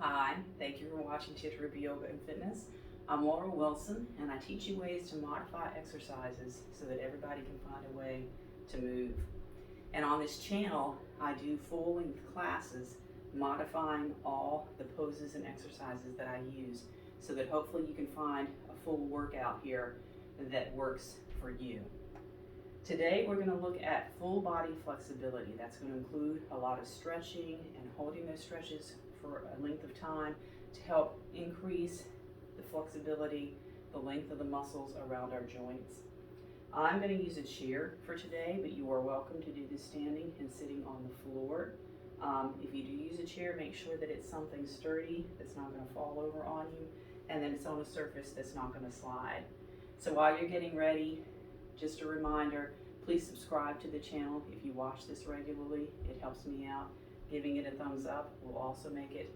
Hi, thank you for watching Tips Ruby Yoga and Fitness. I'm Laura Wilson, and I teach you ways to modify exercises so that everybody can find a way to move. And on this channel, I do full-length classes modifying all the poses and exercises that I use so that hopefully you can find a full workout here that works for you. Today we're going to look at full body flexibility. That's going to include a lot of stretching and holding those stretches for a length of time to help increase the flexibility, the length of the muscles around our joints. I'm going to use a chair for today, but you are welcome to do this standing and sitting on the floor. If you do use a chair, make sure that it's something sturdy that's not going to fall over on you, and that it's on a surface that's not going to slide. So while you're getting ready, just a reminder, please subscribe to the channel if you watch this regularly. It helps me out. Giving it a thumbs up will also make it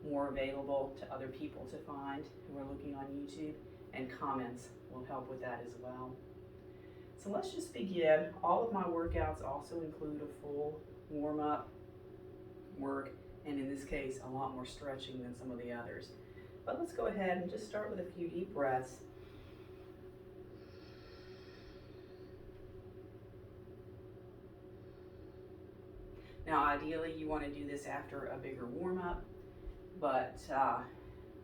more available to other people to find who are looking on YouTube, and comments will help with that as well. So let's just begin. All of my workouts also include a full warm-up work, and in this case, a lot more stretching than some of the others. But let's go ahead and just start with a few deep breaths. Now, ideally, you want to do this after a bigger warm-up, but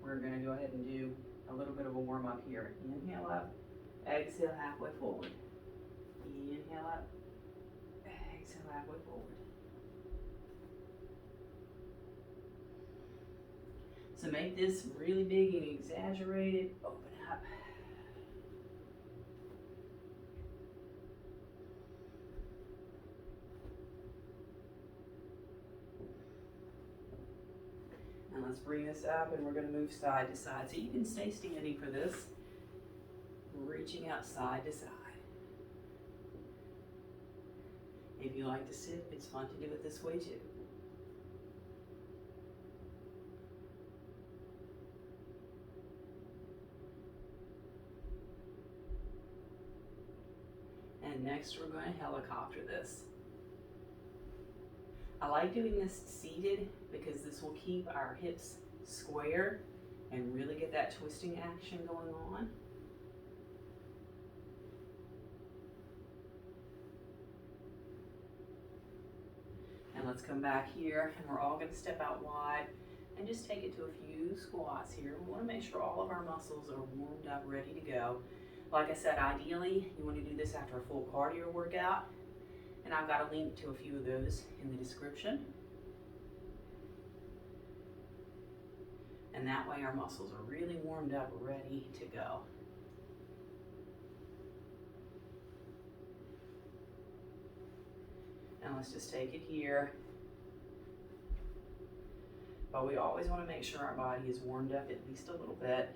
we're going to go ahead and do a little bit of a warm-up here. Inhale up, exhale halfway forward. Inhale up, exhale halfway forward. So make this really big and exaggerated. Open up. And let's bring this up, and we're going to move side to side. So you can stay standing for this, reaching out side to side. If you like to sit, it's fun to do it this way too. And next we're going to helicopter this. I like doing this seated because this will keep our hips square and really get that twisting action going on. And let's come back here, and we're all going to step out wide and just take it to a few squats here. We want to make sure all of our muscles are warmed up, ready to go. Like I said, ideally, you want to do this after a full cardio workout. And I've got a link to a few of those in the description. And that way our muscles are really warmed up, ready to go. And let's just take it here. But we always want to make sure our body is warmed up at least a little bit.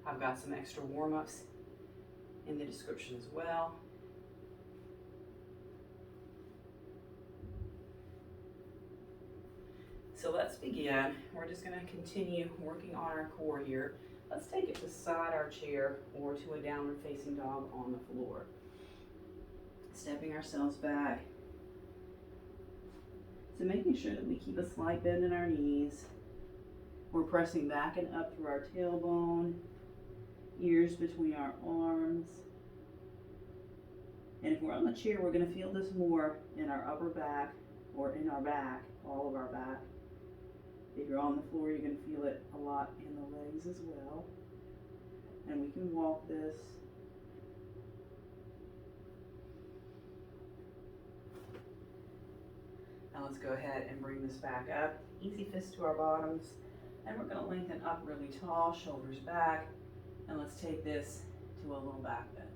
I've got some extra warm-ups in the description as well. So let's begin. We're just going to continue working on our core here. Let's take it beside our chair or to a downward facing dog on the floor. Stepping ourselves back. So making sure that we keep a slight bend in our knees. We're pressing back and up through our tailbone, ears between our arms. And if we're on the chair, we're going to feel this more in our upper back or in our back, all of our back. If you're on the floor, you're going to feel it a lot in the legs as well. And we can walk this. Now let's go ahead and bring this back up. Easy fist to our bottoms. And we're going to lengthen up really tall, shoulders back. And let's take this to a little back bend.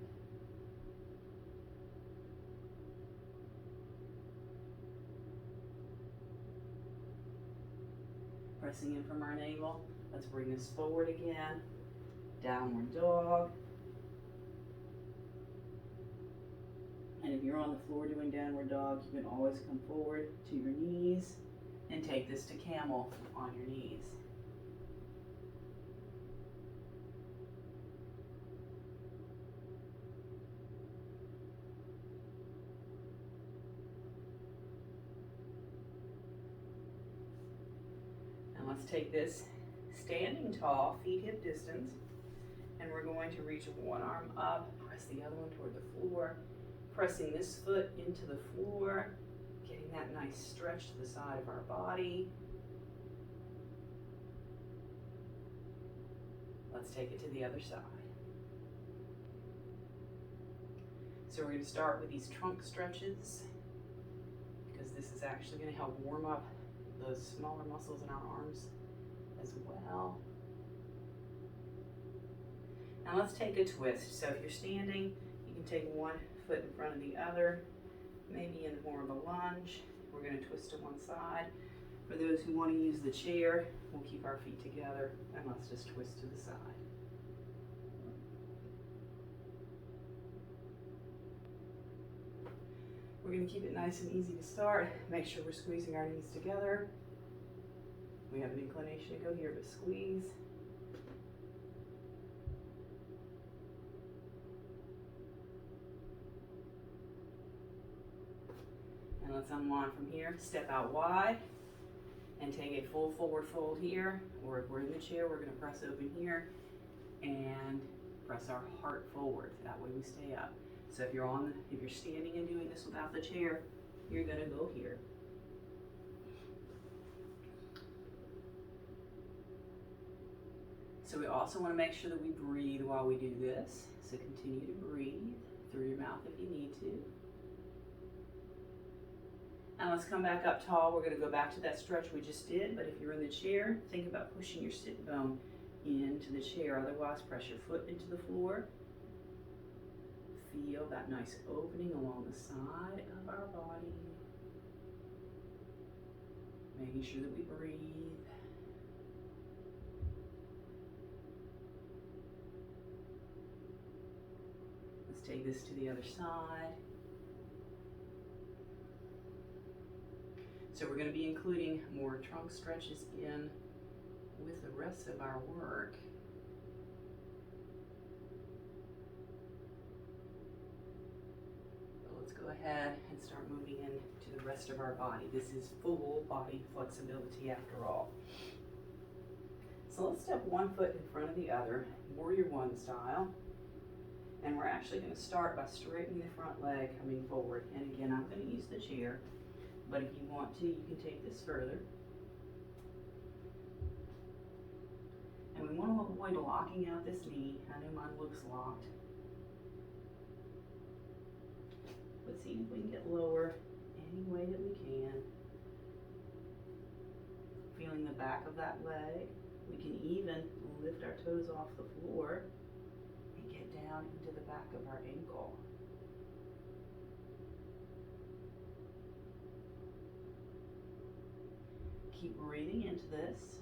Pressing in from our navel. Let's bring this forward again. Downward dog. And if you're on the floor doing downward dog, you can always come forward to your knees and take this to camel on your knees. let's take this standing tall, feet hip distance, and we're going to reach one arm up, press the other one toward the floor, pressing this foot into the floor, getting that nice stretch to the side of our body. Let's take it to the other side. So we're going to start with these trunk stretches because this is actually going to help warm up those smaller muscles in our arms as well. Now let's take a twist. So if you're standing, you can take one foot in front of the other, maybe in more of a lunge. We're going to twist to one side. For those who want to use the chair, we'll keep our feet together and let's just twist to the side. We're going to keep it nice and easy to start. Make sure we're squeezing our knees together. We have an inclination to go here, but squeeze. And let's unwind from here. Step out wide and take a full forward fold here. Or if we're in the chair, we're going to press open here and press our heart forward. That way we stay up. So if you're standing and doing this without the chair, you're going to go here. So we also want to make sure that we breathe while we do this. So continue to breathe through your mouth if you need to. And let's come back up tall. We're going to go back to that stretch we just did, but if you're in the chair, think about pushing your sit bone into the chair. Otherwise, press your foot into the floor. Feel that nice opening along the side of our body. Making sure that we breathe. Let's take this to the other side. So we're going to be including more trunk stretches in with the rest of our work. Go ahead and start moving into the rest of our body. This is full body flexibility after all. So let's step one foot in front of the other, warrior one style. And we're actually going to start by straightening the front leg coming forward. And again, I'm going to use the chair, but if you want to, you can take this further. And we want to avoid locking out this knee. I know mine looks locked. But see if we can get lower any way that we can. Feeling the back of that leg. We can even lift our toes off the floor and get down into the back of our ankle. Keep breathing into this.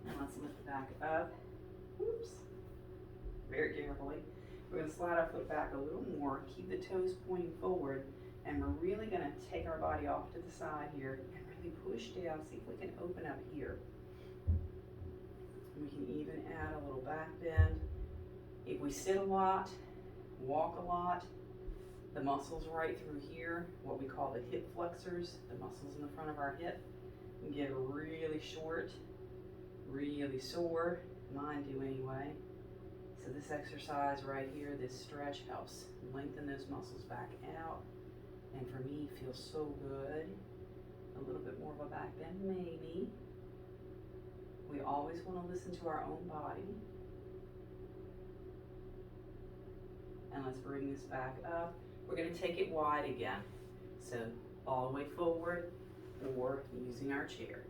And let's lift the back up. Oops. Very carefully. We're going to slide our foot back a little more, keep the toes pointing forward, and we're really going to take our body off to the side here and really push down, see if we can open up here. We can even add a little back bend. If we sit a lot, walk a lot, the muscles right through here, what we call the hip flexors, the muscles in the front of our hip, can get really short, really sore. Mine do anyway. So this exercise right here, this stretch helps lengthen those muscles back out. And for me, it feels so good. A little bit more of a back bend, maybe. We always want to listen to our own body. And let's bring this back up. We're going to take it wide again. So all the way forward or using our chair.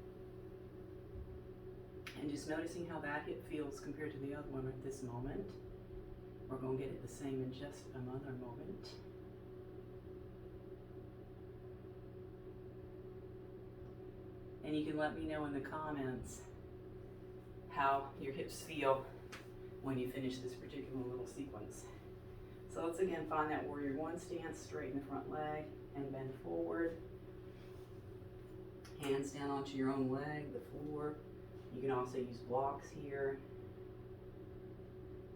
And just noticing how that hip feels compared to the other one at this moment. We're going to get it the same in just another moment. And you can let me know in the comments how your hips feel when you finish this particular little sequence. So let's again find that warrior one stance, straighten the front leg and bend forward. Hands down onto your own leg, the floor. You can also use blocks here.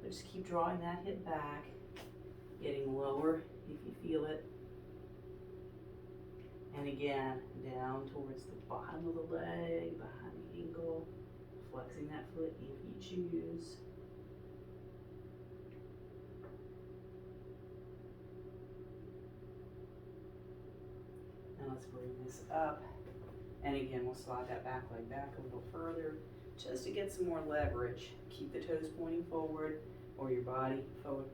But just keep drawing that hip back, getting lower if you feel it. And again, down towards the bottom of the leg, behind the ankle, flexing that foot if you choose. Now let's bring this up. And again, we'll slide that back leg back a little further just to get some more leverage. Keep the toes pointing forward or your body forward,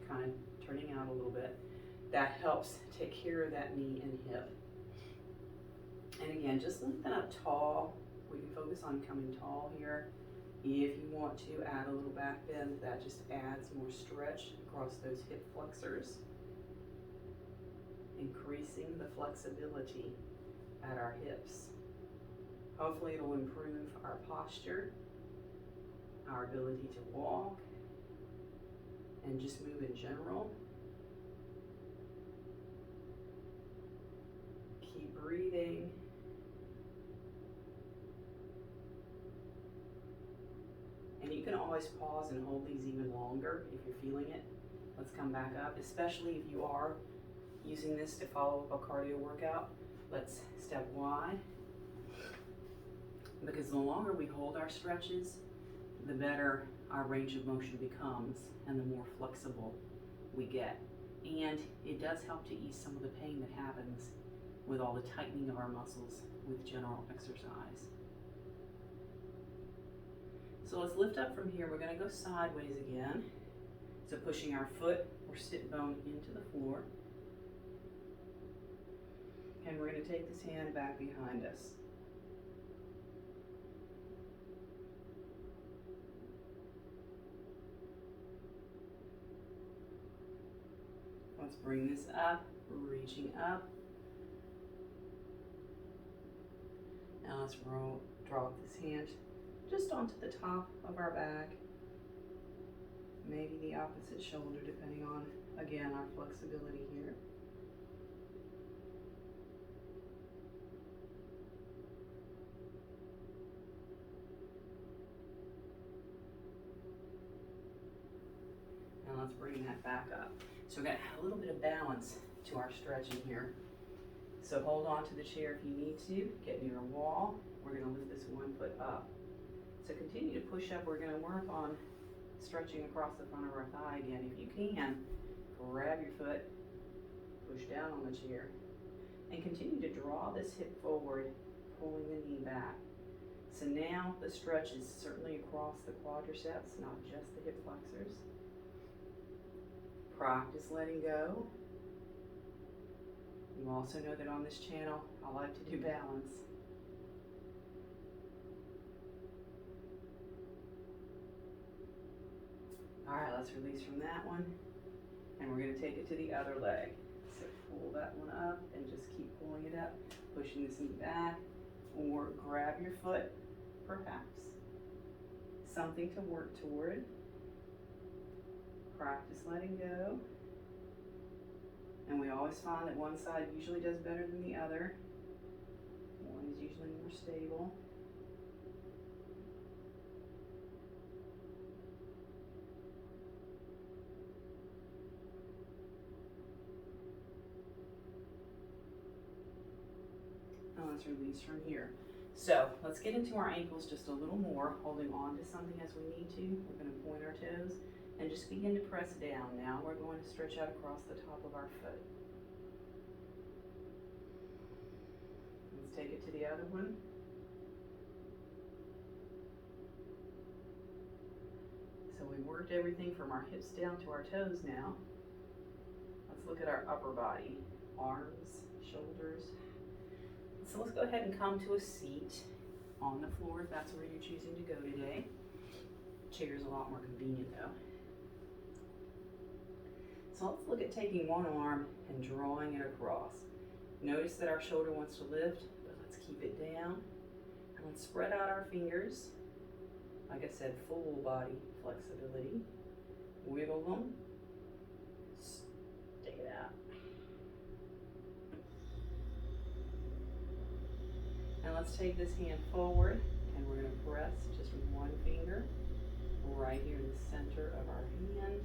kind of turning out a little bit. That helps take care of that knee and hip. And again, just lengthen up tall. We can focus on coming tall here. If you want to add a little back bend, that just adds more stretch across those hip flexors, increasing the flexibility at our hips. Hopefully it'll improve our posture, our ability to walk, and just move in general. Keep breathing. And you can always pause and hold these even longer if you're feeling it. Let's come back up, especially if you are using this to follow up a cardio workout. Let's step wide. Because the longer we hold our stretches, the better our range of motion becomes and the more flexible we get. And it does help to ease some of the pain that happens with all the tightening of our muscles with general exercise. So let's lift up from here. We're going to go sideways again. So pushing our foot or sit bone into the floor. And we're going to take this hand back behind us. Let's bring this up, reaching up. Now let's draw this hand just onto the top of our back, maybe the opposite shoulder depending on, again, our flexibility here. Now let's bring that back up. So we're going to add a little bit of balance to our stretching here. So hold on to the chair if you need to. Get near a wall. We're going to lift this one foot up. So continue to push up. We're going to work on stretching across the front of our thigh again. If you can, grab your foot, push down on the chair, and continue to draw this hip forward, pulling the knee back. So now the stretch is certainly across the quadriceps, not just the hip flexors. Practice letting go. You also know that on this channel, I like to do balance. All right, let's release from that one. And we're going to take it to the other leg. So pull that one up and just keep pulling it up, pushing this knee back, or grab your foot, perhaps. Something to work toward. Practice letting go. And we always find that one side usually does better than the other. One is usually more stable. Now let's release from here. So let's get into our ankles just a little more, holding on to something as we need to. We're going to point our toes and just begin to press down. Now we're going to stretch out across the top of our foot. Let's take it to the other one. So we worked everything from our hips down to our toes now. Let's look at our upper body, arms, shoulders. So let's go ahead and come to a seat on the floor if that's where you're choosing to go today. Chair's a lot more convenient though. So let's look at taking one arm and drawing it across. Notice that our shoulder wants to lift, but let's keep it down. And let's spread out our fingers. Like I said, full body flexibility. Wiggle them. Stick it out. And let's take this hand forward, and we're going to press just one finger right here in the center of our hand.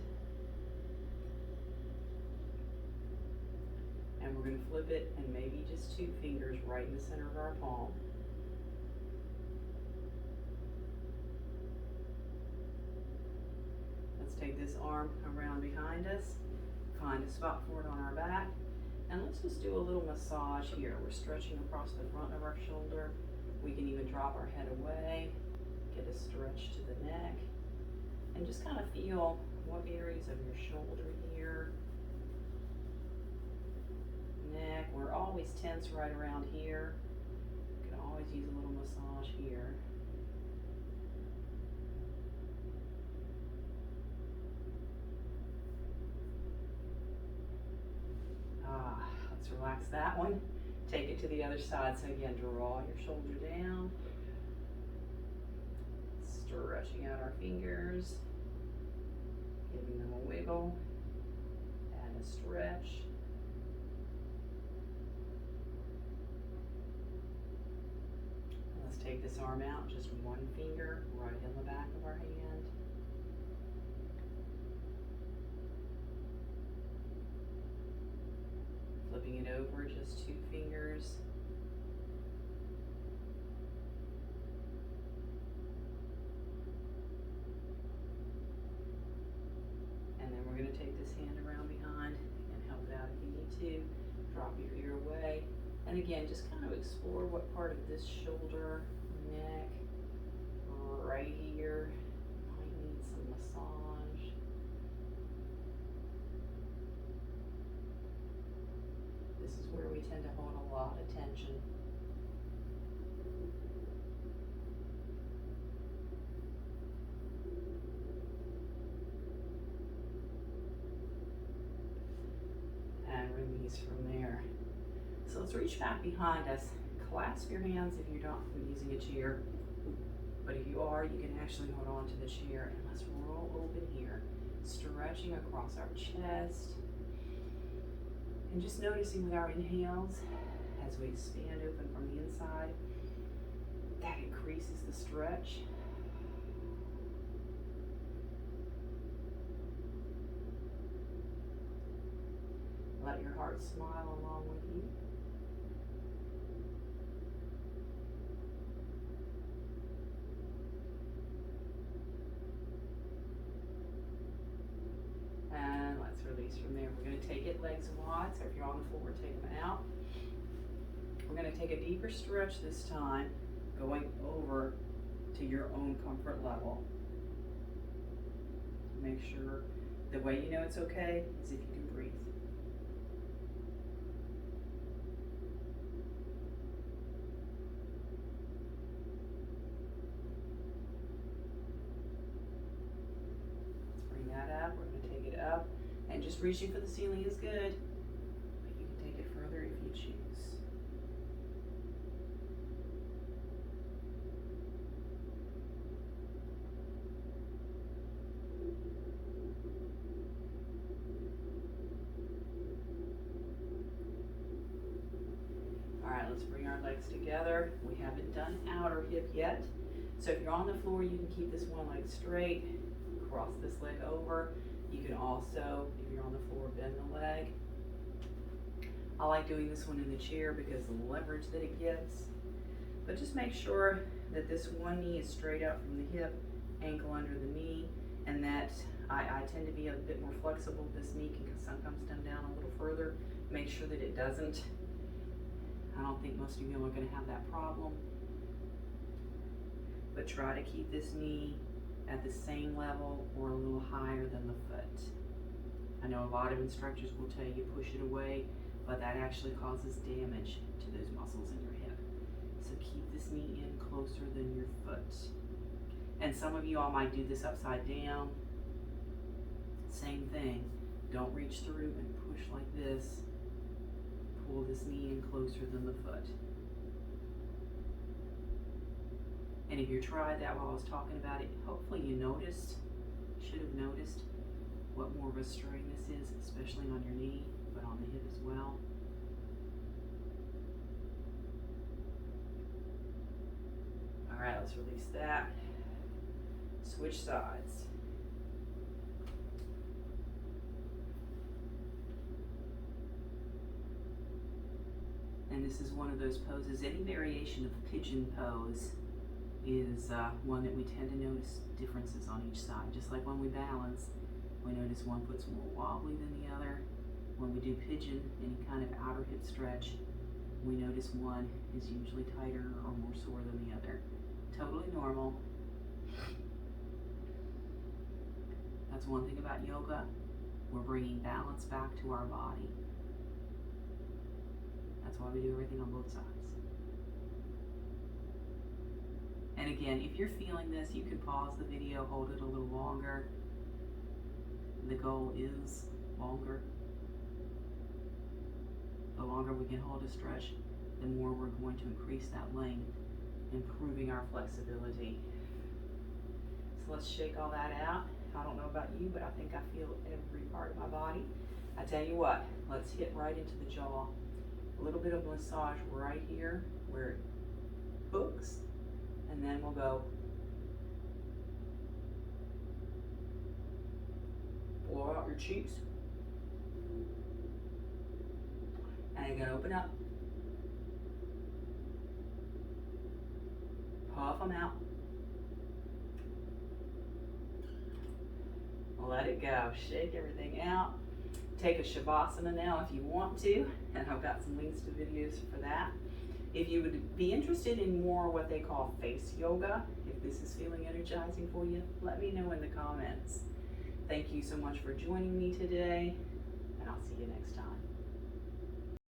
And we're going to flip it and maybe just 2 fingers right in the center of our palm. Let's take this arm around behind us, find a spot for it on our back, and let's just do a little massage here. We're stretching across the front of our shoulder. We can even drop our head away, get a stretch to the neck, and just kind of feel what areas of your shoulder here, neck. We're always tense right around here. You can always use a little massage here. Let's relax that one. Take it to the other side. So again, draw your shoulder down. Stretching out our fingers. Giving them a wiggle. And a stretch. And let's take this arm out. Just 1 finger right in the back of our hand. Flipping it over, just 2 fingers. And then we're going to take this hand around behind and help it out if you need to. Drop your ear away. And again, just kind of explore what part of this shoulder, neck, right here might need some massage. This is where we tend to hold a lot of tension. And release from there. So let's reach back behind us. Clasp your hands if you're not using a chair. But if you are, you can actually hold on to the chair. And let's roll open here. Stretching across our chest. And just noticing with our inhales, as we expand open from the inside, that increases the stretch. Let your heart smile along with you. And let's release from there. We're going to take it legs wide, so if you're on the floor, take them out. We're going to take a deeper stretch this time, going over to your own comfort level. Make sure the way you know it's okay is if you can breathe. Up. We're going to take it up, and just reaching for the ceiling is good, but you can take it further if you choose. All right, let's bring our legs together. We haven't done outer hip yet, so if you're on the floor, you can keep this one leg straight. Cross this leg over. You can also, if you're on the floor, bend the leg. I like doing this one in the chair because of the leverage that it gives. But just make sure that this one knee is straight out from the hip, ankle under the knee, and that I tend to be a bit more flexible. This knee can sometimes come down a little further. Make sure that it doesn't. I don't think most of you are going to have that problem. But try to keep this knee at the same level or a little higher than the foot. I know a lot of instructors will tell you push it away, but that actually causes damage to those muscles in your hip. So keep this knee in closer than your foot. And some of you all might do this upside down. Same thing. Don't reach through and push like this. Pull this knee in closer than the foot. And if you tried that while I was talking about it, hopefully you should have noticed what more of a strain this is, especially on your knee, but on the hip as well. All right, let's release that. Switch sides. And this is one of those poses. Any variation of the pigeon pose is one that we tend to notice differences on each side. Just like when we balance, we notice one foot's more wobbly than the other. When we do pigeon, any kind of outer hip stretch, we notice one is usually tighter or more sore than the other. Totally normal. That's one thing about yoga. We're bringing balance back to our body. That's why we do everything on both sides. And again, if you're feeling this, you can pause the video, hold it a little longer. The goal is longer. The longer we can hold a stretch, the more we're going to increase that length, improving our flexibility. So let's shake all that out. I don't know about you, but I think I feel every part of my body. I tell you what, let's hit right into the jaw. A little bit of massage right here where it hooks, and then we'll go blow out your cheeks. And you're gonna open up. Puff them out. Let it go. Shake everything out. Take a Shavasana now if you want to, and I've got some links to videos for that. If you would be interested in more what they call face yoga, if this is feeling energizing for you, let me know in the comments. Thank you so much for joining me today, and I'll see you next time.